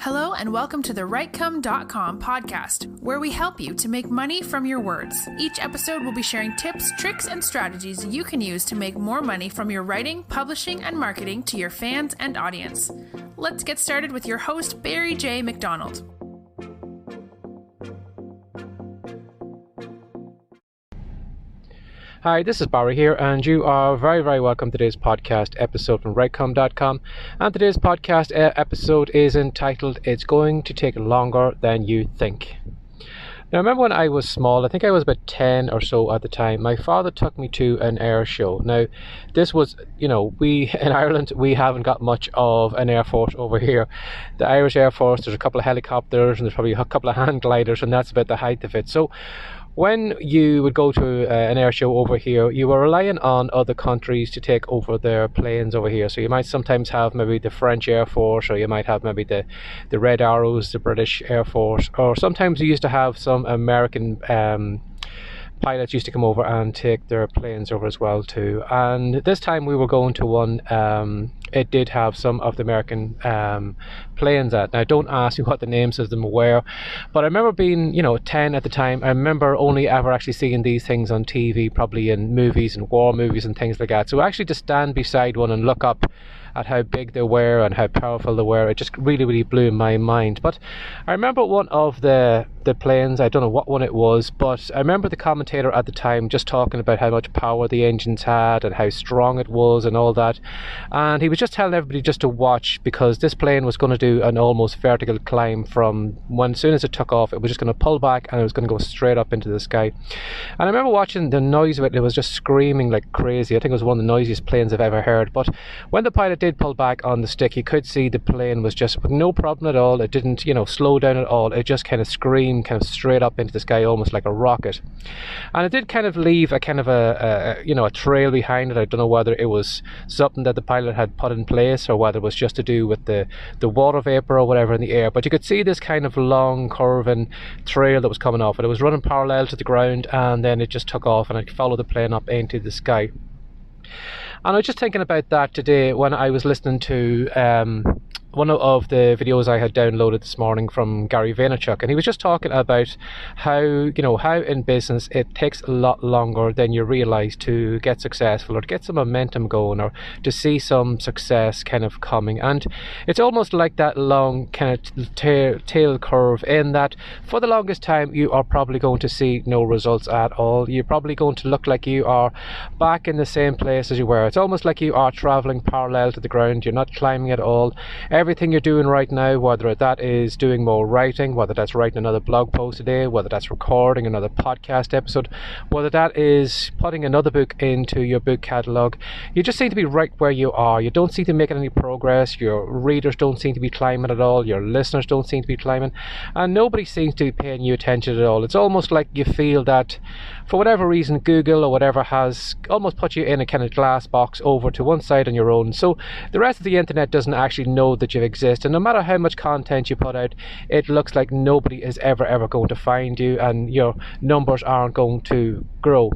Hello and welcome to the Writecome.com podcast, where we help you to make money from your words. Each episode will be sharing tips, tricks, and strategies you can use to make more money from your writing, publishing, and marketing to your fans and audience. Let's get started with your host, Barry J. McDonald. Hi, this is Barry here, and you are very welcome to today's podcast episode from Writecome.com. And today's podcast episode is entitled, It's Going to Take Longer Than You Think. Now, I remember when I was small, I think I was about 10 or so at the time, my father took me to an air show. Now, this was, we in Ireland, we haven't got much of an air force over here. The Irish Air Force, there's a couple of helicopters and there's probably a couple of hand gliders, and that's about the height of it. So when you would go to an air show over here, you were relying on other countries to take over their planes over here. So you might sometimes have maybe the French Air Force, or you might have maybe the Red Arrows, the British Air Force, or sometimes you used to have some American pilots used to come over and take their planes over as well too. And this time we were going to one, it did have some of the American planes at. Now, don't ask me what the names of them were, but I remember being 10 at the time. I remember only ever actually seeing these things on TV, probably in movies and war movies and things like that. So actually to stand beside one and look up at how big they were and how powerful they were, it just really blew my mind. But I remember one of the planes, I don't know what one it was, but I remember the commentator at the time just talking about how much power the engines had and how strong it was and all that, and he was just telling everybody just to watch, because this plane was going to do an almost vertical climb from as soon as it took off. It was just going to pull back and it was going to go straight up into the sky. And I remember watching the noise of it. It was just screaming like crazy. I think it was one of the noisiest planes I've ever heard. But when the pilot did pull back on the stick, you could see the plane was just with no problem at all. It didn't slow down at all. It just kind of screamed kind of straight up into the sky, almost like a rocket. And it did kind of leave a kind of a trail behind it. I don't know whether it was something that the pilot had put in place or whether it was just to do with the water vapor or whatever in the air, but you could see this kind of long curving trail that was coming off, and it was running parallel to the ground, and then it just took off and it followed the plane up into the sky. And I was just thinking about that today when I was listening to one of the videos I had downloaded this morning from Gary Vaynerchuk, and he was just talking about how in business it takes a lot longer than you realize to get successful, or to get some momentum going, or to see some success kind of coming. And it's almost like that long kind of tail curve, in that for the longest time you are probably going to see no results at all. You're probably going to look like you are back in the same place as you were. It's almost like you are traveling parallel to the ground. You're not climbing at all. Everything you're doing right now, whether that is doing more writing, whether that's writing another blog post a day, whether that's recording another podcast episode, whether that is putting another book into your book catalogue, you just seem to be right where you are. You don't seem to be making any progress. Your readers don't seem to be climbing at all. Your listeners don't seem to be climbing, and nobody seems to be paying you attention at all. It's almost like you feel that for whatever reason Google or whatever has almost put you in a kind of glass box over to one side on your own, so the rest of the internet doesn't actually know that you exist. And no matter how much content you put out, it looks like nobody is ever going to find you, and your numbers aren't going to grow.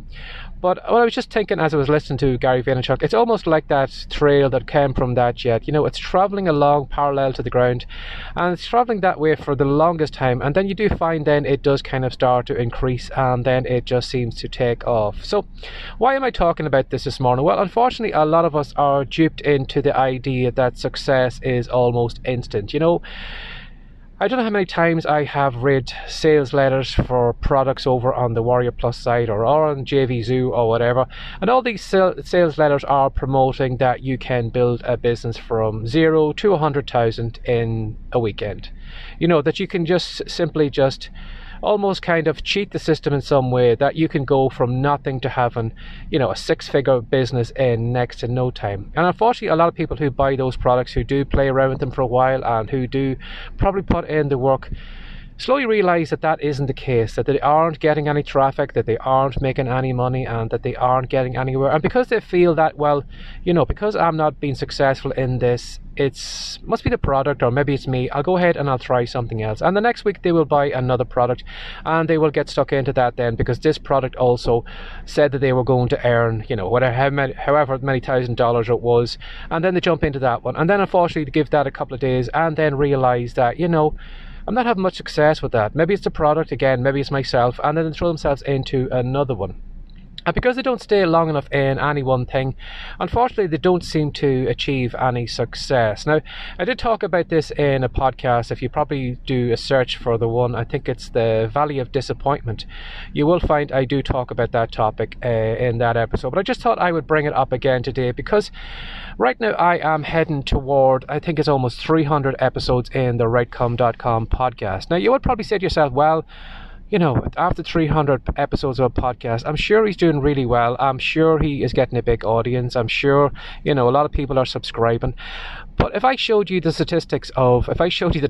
But what I was just thinking as I was listening to Gary Vaynerchuk, it's almost like that trail that came from that jet. It's traveling along parallel to the ground, and it's traveling that way for the longest time, and then you do find then it does kind of start to increase, and then it just seems to take off. So why am I talking about this morning? Well, unfortunately a lot of us are duped into the idea that success is almost instant. I don't know how many times I have read sales letters for products over on the Warrior Plus site or on JVZoo or whatever, and all these sales letters are promoting that you can build a business from 0 to 100,000 in a weekend. That you can just simply almost kind of cheat the system in some way, that you can go from nothing to having a six-figure business in next to no time. And unfortunately a lot of people who buy those products, who do play around with them for a while and who do probably put in the work, slowly realize that that isn't the case, that they aren't getting any traffic, that they aren't making any money, and that they aren't getting anywhere. And because they feel that, well, because I'm not being successful in this, it must be the product, or maybe it's me, I'll go ahead and I'll try something else. And the next week they will buy another product, and they will get stuck into that then, because this product also said that they were going to earn, however many $1,000 it was, and then they jump into that one, and then unfortunately they give that a couple of days and then realize that, I'm not having much success with that. Maybe it's the product again, maybe it's myself, and then they throw themselves into another one. And because they don't stay long enough in any one thing, unfortunately they don't seem to achieve any success. Now, I did talk about this in a podcast. If you probably do a search for the one, I think it's the Valley of Disappointment, you will find I do talk about that topic in that episode. But I just thought I would bring it up again today, because right now I am heading toward, I think it's almost 300 episodes in the rightcome.com podcast. Now, you would probably say to yourself, well, after 300 episodes of a podcast, I'm sure he's doing really well. I'm sure he is getting a big audience. I'm sure, a lot of people are subscribing. But if I showed you the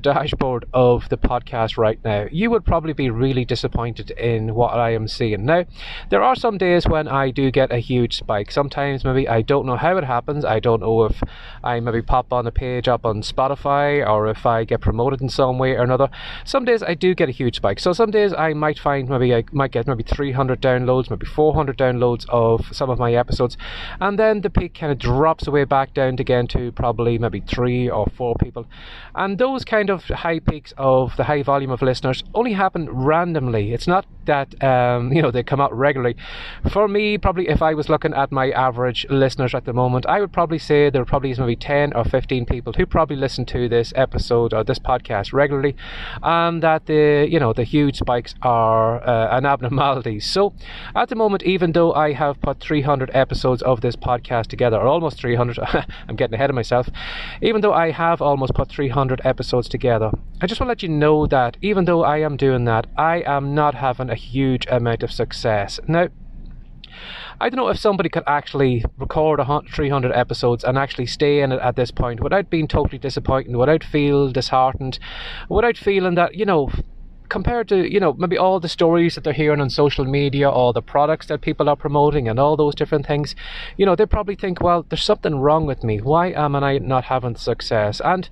dashboard of the podcast right now, you would probably be really disappointed in what I am seeing. Now, there are some days when I do get a huge spike. Sometimes maybe I don't know how it happens. I don't know if I maybe pop on a page up on Spotify, or if I get promoted in some way or another. Some days I do get a huge spike. So some days I might find I might get 300 downloads, maybe 400 downloads of some of my episodes. And then the peak kind of drops away back down again to probably maybe 3 or 4 people. And those kind of high peaks of the high volume of listeners only happen randomly. It's not that they come out regularly. For me, probably if I was looking at my average listeners at the moment, I would probably say there probably is maybe 10 or 15 people who probably listen to this episode or this podcast regularly, and that the huge spikes are an abnormality. So at the moment, even though I have put 300 episodes of this podcast together, or almost 300, I'm getting ahead of myself, even though I have almost put 300 episodes together, I just want to let you know that even though I am doing that, I am not having a huge amount of success. Now, I don't know if somebody could actually record 300 episodes and actually stay in it at this point without being totally disappointed, without feeling disheartened, without feeling that, compared to, maybe all the stories that they're hearing on social media, or the products that people are promoting and all those different things, they probably think, well, there's something wrong with me. Why am I not having success? And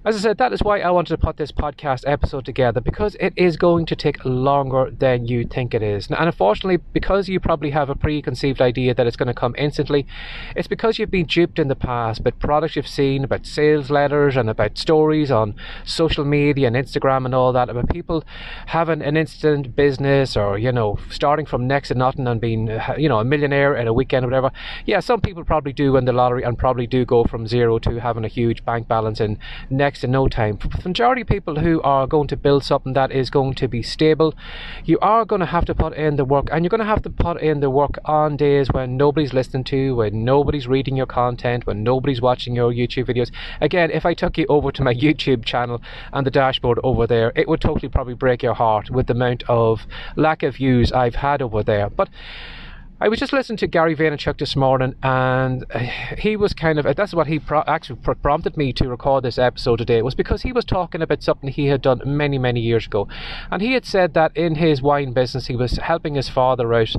as I said, that is why I wanted to put this podcast episode together, because it is going to take longer than you think it is. And unfortunately, because you probably have a preconceived idea that it's going to come instantly, it's because you've been duped in the past about products you've seen, about sales letters, and about stories on social media and Instagram and all that, about people having an instant business, or, starting from next to nothing and being, a millionaire in a weekend or whatever. Yeah, some people probably do win the lottery and probably do go from zero to having a huge bank balance in next to no time. For the majority of people who are going to build something that is going to be stable, you are going to have to put in the work, and you're going to have to put in the work on days when nobody's listening to you, when nobody's reading your content, when nobody's watching your YouTube videos. Again, if I took you over to my YouTube channel and the dashboard over there, it would totally probably break your heart with the amount of lack of views I've had over there. But I was just listening to Gary Vaynerchuk this morning, and he was that's what he prompted me to record this episode today. It was because he was talking about something he had done many, many years ago. And he had said that in his wine business, he was helping his father out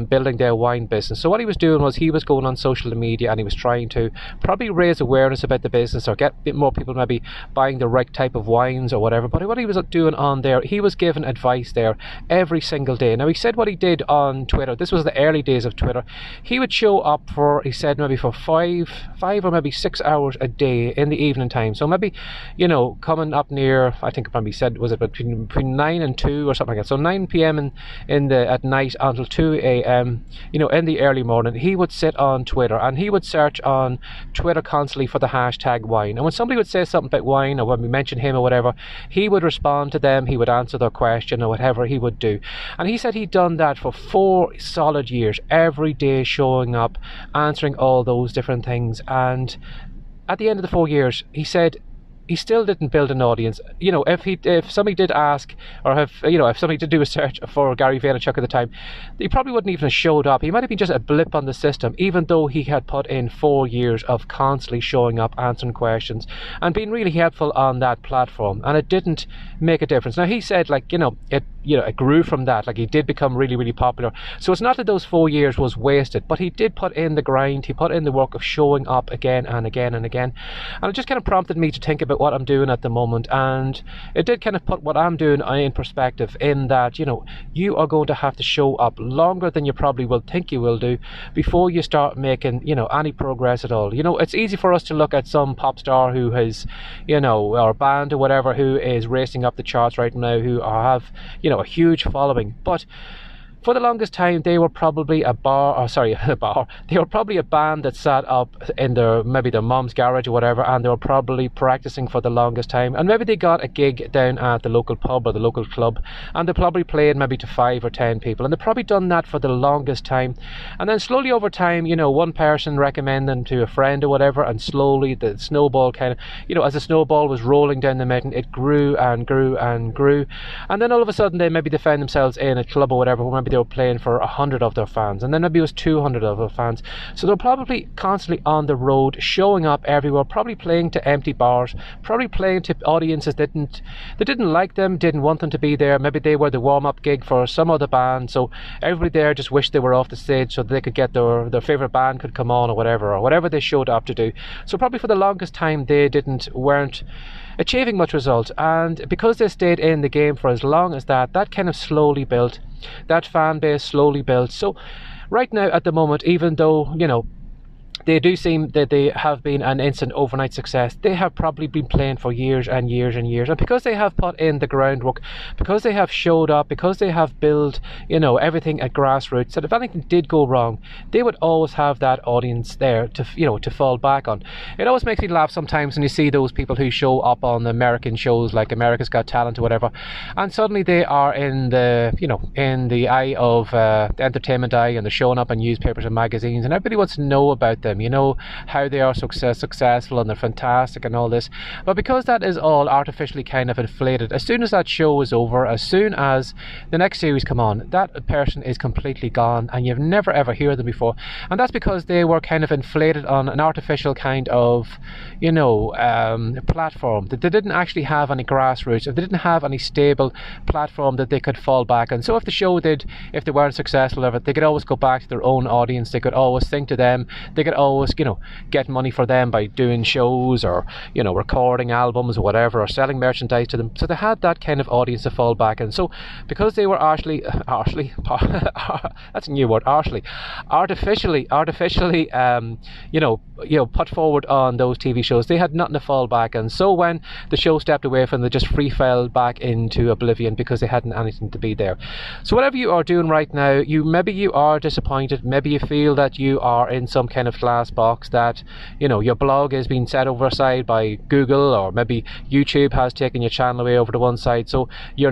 building their wine business. So what he was doing was he was going on social media, and he was trying to probably raise awareness about the business, or get a bit more people maybe buying the right type of wines or whatever. But what he was doing on there, he was giving advice there every single day. Now, he said what he did on Twitter, this was the early days of Twitter, he would show up for, he said, maybe for five or maybe 6 hours a day in the evening time. So maybe, coming up near, I think probably said, was it between 9 and 2 or something like that. So 9 p.m. at night until 2 a.m., in the early morning, he would sit on Twitter, and he would search on Twitter constantly for the hashtag wine. And when somebody would say something about wine, or when we mention him or whatever, he would respond to them, he would answer their question, or whatever he would do. And he said he'd done that for 4 solid years, every day showing up, answering all those different things. And at the end of the 4 years, he said he still didn't build an audience. You know, if somebody did ask, or if somebody did do a search for Gary Vaynerchuk at the time, he probably wouldn't even have showed up. He might have been just a blip on the system, even though he had put in 4 years of constantly showing up, answering questions, and being really helpful on that platform. And it didn't make a difference. Now, he said, like, it grew from that. Like, he did become really, really popular. So it's not that those 4 years was wasted, but he did put in the grind. He put in the work of showing up again and again and again. And it just kind of prompted me to think about what I'm doing at the moment. And it did kind of put what I'm doing in perspective, in that, you are going to have to show up longer than you probably will think you will do before you start making, any progress at all. It's easy for us to look at some pop star who has, or band or whatever, who is racing up the charts right now, who have, a huge following. But for the longest time, they were probably a bar. They were probably a band that sat up in their mom's garage or whatever, and they were probably practicing for the longest time. And maybe they got a gig down at the local pub or the local club, and they probably played maybe to 5 or 10 people, and they've probably done that for the longest time. And then slowly over time, one person recommended them to a friend or whatever, and slowly the snowball kind of, as the snowball was rolling down the mountain, it grew and grew and grew. And then all of a sudden, they found themselves in a club or whatever, where maybe they were playing for 100 of their fans, and then maybe it was 200 of their fans. So they're probably constantly on the road, showing up everywhere, probably playing to empty bars, probably playing to audiences that didn't like them, didn't want them to be there. Maybe they were the warm-up gig for some other band, so everybody there just wished they were off the stage so they could get their favourite band could come on or whatever they showed up to do. So probably for the longest time they weren't achieving much result, and because they stayed in the game for as long as that kind of slowly built, that fan base slowly built. So right now at the moment, even though they do seem that they have been an instant overnight success, they have probably been playing for years and years and years. And because they have put in the groundwork, because they have showed up, because they have built, everything at grassroots, that if anything did go wrong, they would always have that audience there to fall back on. It always makes me laugh sometimes when you see those people who show up on American shows like America's Got Talent or whatever, and suddenly they are in the eye of the entertainment eye, and they're showing up in newspapers and magazines, and everybody wants to know about them, how they are successful and they're fantastic and all this. But because that is all artificially kind of inflated, as soon as that show is over, as soon as the next series come on, that person is completely gone, and you've never ever heard them before. And that's because they were kind of inflated on an artificial kind of platform, that they didn't actually have any grassroots, if they didn't have any stable platform that they could fall back on. So if the show if they weren't successful, they could always go back to their own audience, they could always sing to them, they could always get money for them by doing shows or recording albums or whatever, or selling merchandise to them. So they had that kind of audience to fall back on. So because they were artificially put forward on those TV shows, they had nothing to fall back on. So when the show stepped away from them, they just free fell back into oblivion because they hadn't anything to be there. So whatever you are doing right now, maybe you are disappointed, maybe you feel that you are in some kind of glass box, that your blog is being set over aside by Google, or maybe YouTube has taken your channel away over to one side, so you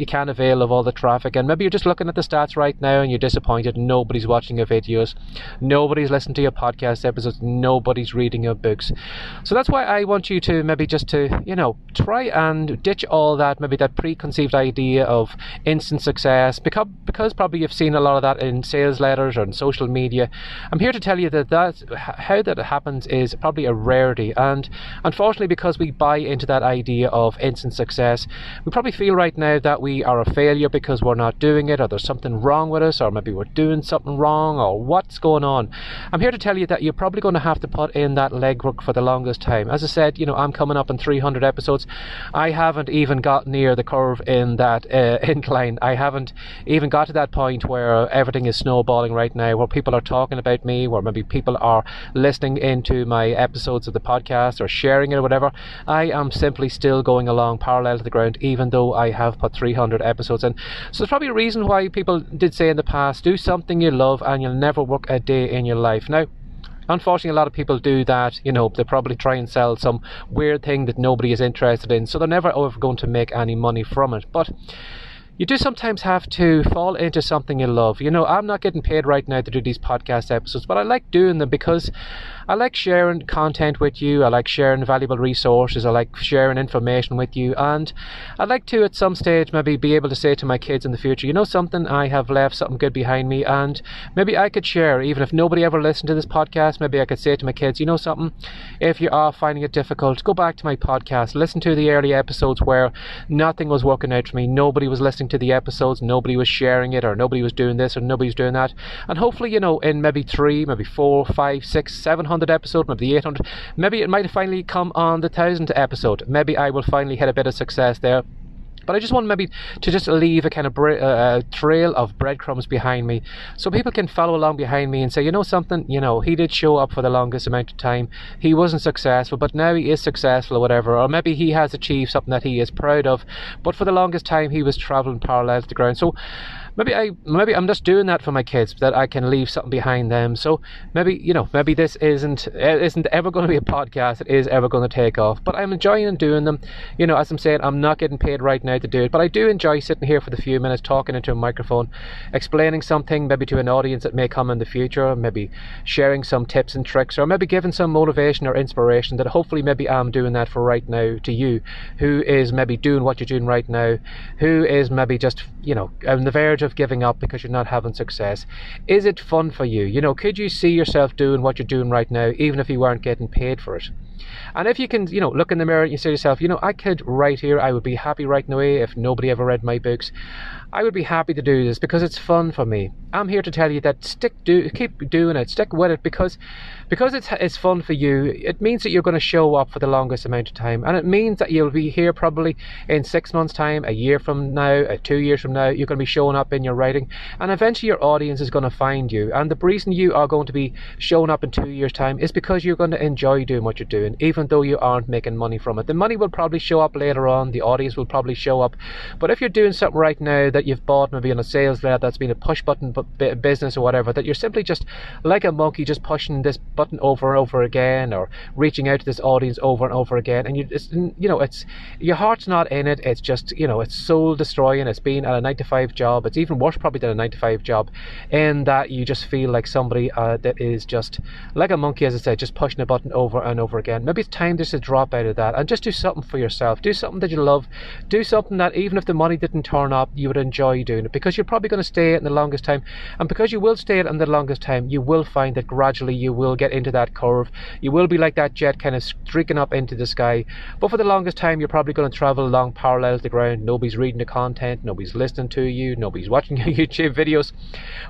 can't avail of all the traffic, and maybe you're just looking at the stats right now and you're disappointed. Nobody's watching your videos, nobody's listening to your podcast episodes, nobody's reading your books. So that's why I want you to maybe just to try and ditch all that, maybe that preconceived idea of instant success, because probably you've seen a lot of that in sales letters or in social media. I'm here to tell you that how that happens is probably a rarity, and unfortunately, because we buy into that idea of instant success, we probably feel right now that we are a failure because we're not doing it, or there's something wrong with us, or maybe we're doing something wrong, or what's going on. I'm here to tell you that you're probably going to have to put in that legwork for the longest time. As I said, I'm coming up in 300 episodes. I haven't even got near the curve in that incline. I haven't even got to that point where everything is snowballing right now, where people are talking about me, where maybe people are listening into my episodes of the podcast or sharing it or whatever. I am simply still going along parallel to the ground, even though I have put 300 episodes in. So there's probably a reason why people did say in the past, do something you love and you'll never work a day in your life. Now, unfortunately, a lot of people do that. They probably try and sell some weird thing that nobody is interested in, so they're never ever going to make any money from it. But you do sometimes have to fall into something you love. You know, I'm not getting paid right now to do these podcast episodes, but I like doing them because I like sharing content with you. I like sharing valuable resources. I like sharing information with you. And I'd like to, at some stage, maybe be able to say to my kids in the future, you know something, I have left something good behind me, and maybe I could share, even if nobody ever listened to this podcast, maybe I could say to my kids, you know something, if you are finding it difficult, go back to my podcast, listen to the early episodes where nothing was working out for me, nobody was listening to the episodes, nobody was sharing it, or nobody was doing this, or nobody was doing that, and hopefully, you know, in maybe 3, maybe 4, 5, 6, 700 episode, maybe 800, maybe it might finally come on the 1000th episode, maybe I will finally hit a bit of success there. But I just want maybe to just leave a kind of trail of breadcrumbs behind me, so people can follow along behind me and say, you know something, you know, he did show up for the longest amount of time, he wasn't successful, but now he is successful or whatever, or maybe he has achieved something that he is proud of, but for the longest time he was travelling parallel to the ground. So maybe I'm just doing that for my kids, that I can leave something behind them. So maybe, you know, maybe this isn't ever going to be a podcast that is ever going to take off, but I'm enjoying doing them. You know, as I'm saying, I'm not getting paid right now to do it, but I do enjoy sitting here for the few minutes talking into a microphone, explaining something maybe to an audience that may come in the future, maybe sharing some tips and tricks, or maybe giving some motivation or inspiration, that hopefully maybe I'm doing that for right now to you, who is maybe doing what you're doing right now, who is maybe just, you know, on the verge of giving up because you're not having success. Is it fun for you? You know, could you see yourself doing what you're doing right now, even if you weren't getting paid for it? And if you can, you know, look in the mirror and you say to yourself, you know, I could write here, I would be happy writing away if nobody ever read my books. I would be happy to do this because it's fun for me. I'm here to tell you that keep doing it, stick with it, because it's fun for you. It means that you're going to show up for the longest amount of time, and it means that you'll be here probably in 6 months' time, a year from now, 2 years from now. You're going to be showing up in your writing, and eventually your audience is going to find you. And the reason you are going to be showing up in 2 years' time is because you're going to enjoy doing what you're doing, even though you aren't making money from it. The money will probably show up later on, the audience will probably show up, but if you're doing something right now that you've bought maybe on a sales lead, that's been a push button business or whatever, that you're simply just like a monkey just pushing this button over and over again, or reaching out to this audience over and over again, and it's your heart's not in it. It's just, you know, it's soul destroying. It's been at a 9-to-5 job. It's even worse probably than a 9-to-5 job, in that you just feel like somebody that is just like a monkey, as I said, just pushing a button over and over again. Maybe it's time just to drop out of that and just do something for yourself. Do something that you love. Do something that even if the money didn't turn up, you would enjoy doing it, because you're probably going to stay it in the longest time. And because you will stay it in the longest time, you will find that gradually you will get into that curve. You will be like that jet kind of streaking up into the sky. But for the longest time, you're probably going to travel along parallel to the ground. Nobody's reading the content, nobody's listening to you, nobody's watching your YouTube videos.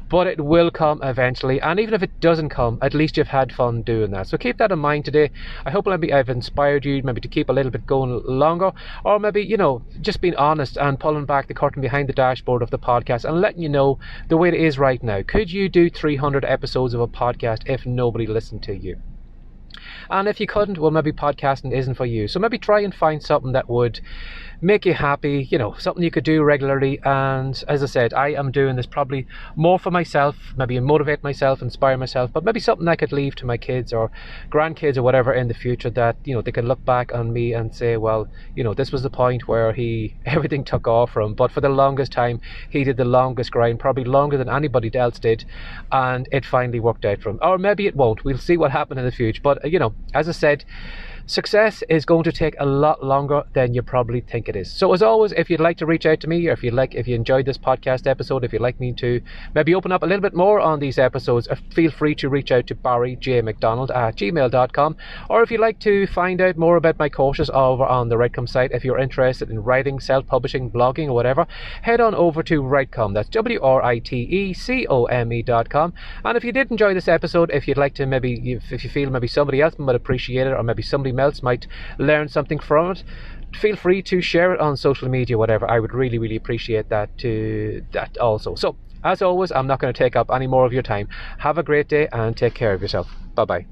But it will come eventually. And even if it doesn't come, at least you've had fun doing that. So keep that in mind today. I hope maybe I've inspired you maybe to keep a little bit going longer, or maybe, you know, just being honest and pulling back the curtain behind the dashboard of the podcast and letting you know the way it is right now. Could you do 300 episodes of a podcast if nobody listened to you? And if you couldn't, well, maybe podcasting isn't for you. So maybe try and find something that would make you happy, you know, something you could do regularly. And as I said, I am doing this probably more for myself, maybe motivate myself, inspire myself, but maybe something I could leave to my kids or grandkids or whatever in the future, that, you know, they can look back on me and say, well, you know, this was the point where everything took off from, but for the longest time he did the longest grind, probably longer than anybody else did, and it finally worked out for him. Or maybe it won't. We'll see what happens in the future. But, you know, as I said, success is going to take a lot longer than you probably think it is. So as always, if you'd like to reach out to me, or if you enjoyed this podcast episode, if you'd like me to maybe open up a little bit more on these episodes, feel free to reach out to barryjmcdonald@gmail.com. or if you'd like to find out more about my courses over on the Writecom site, if you're interested in writing, self-publishing, blogging or whatever, head on over to Writecom. That's WRITECOME.com. And if you did enjoy this episode, if you'd like to if you feel maybe somebody else might appreciate it, or maybe somebody else might learn something from it, feel free to share it on social media, whatever. I would really, really appreciate that also. So as always, I'm not going to take up any more of your time. Have a great day and take care of yourself. Bye-bye.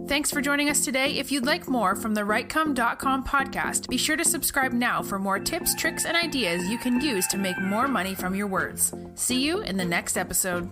Thanks for joining us today. If you'd like more from the Writecom.com podcast, be sure to subscribe now for more tips, tricks, and ideas you can use to make more money from your words. See you in the next episode.